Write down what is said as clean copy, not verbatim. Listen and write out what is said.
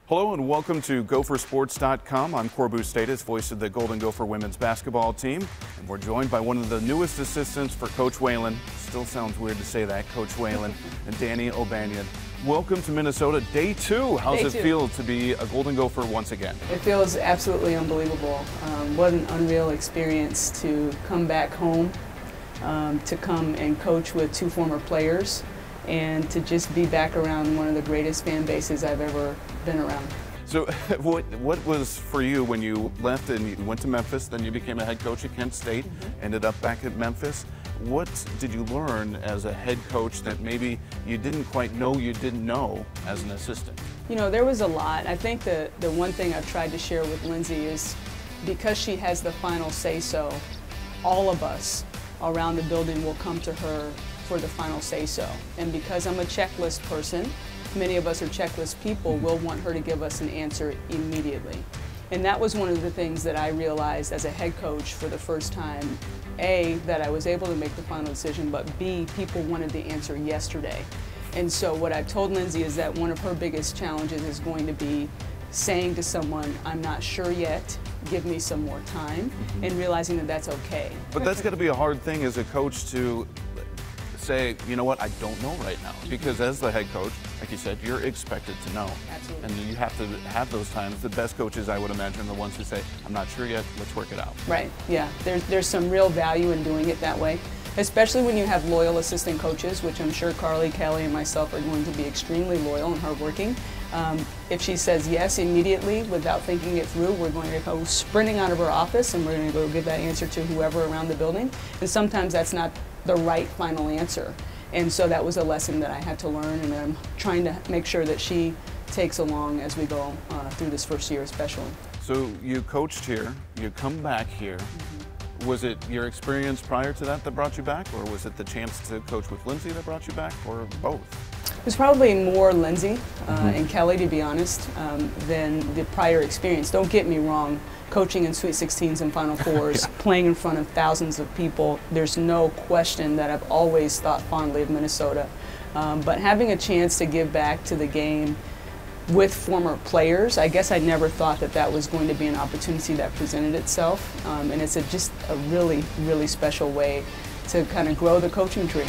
Hello and welcome to GopherSports.com. I'm Corbu Stathes, voice of the Golden Gopher women's basketball team. And we're joined by one of the newest assistants for Coach Whalen. Still sounds weird to say that, Coach Whalen, and Danny O'Banion. Welcome to Minnesota, day two. How's it feel to be a Golden Gopher once again? It feels absolutely unbelievable. What an unreal experience to come back home, to come and coach with two former players, and to just be back around one of the greatest fan bases I've ever been around. So what was for you when you left and you went to Memphis, then you became a head coach at Kent State, ended up back at Memphis? What did you learn as a head coach that maybe you didn't quite know you didn't know as an assistant? You know, there was a lot. I think the one thing I've tried to share with Lindsay is because she has the final say-so, all of us around the building will come to her for the final say-so. And because I'm a checklist person, many of us are checklist people, will want her to give us an answer immediately. And that was one of the things that I realized as a head coach for the first time. A, that I was able to make the final decision, but B, people wanted the answer yesterday. And so what I've told Lindsay is that one of her biggest challenges is going to be saying to someone, I'm not sure yet, give me some more time, and realizing that that's okay. But that's got to be a hard thing as a coach to say, you know what, I don't know right now. Because as the head coach, like you said, you're expected to know. Absolutely. And you have to have those times. The best coaches, I would imagine, are the ones who say, I'm not sure yet, let's work it out. Right, yeah. There's some real value in doing it that way, especially when you have loyal assistant coaches, which I'm sure Carly, Kelly, and myself are going to be extremely loyal and hardworking. If she says yes immediately without thinking it through, we're going to go sprinting out of her office and we're going to go give that answer to whoever around the building. And sometimes that's not the right final answer. And so that was a lesson that I had to learn, and I'm trying to make sure that she takes along as we go through this first year especially. So you coached here, you come back here. Was it your experience prior to that brought you back, or was it the chance to coach with Lindsay that brought you back, or both? It was probably more Lindsay and Kelly, to be honest, than the prior experience. Don't get me wrong, coaching in Sweet 16s and Final Fours, playing in front of thousands of people, there's no question that I've always thought fondly of Minnesota. But having a chance to give back to the game with former players, I guess I never thought that that was going to be an opportunity that presented itself. And it's just a really, really special way to kind of grow the coaching tree.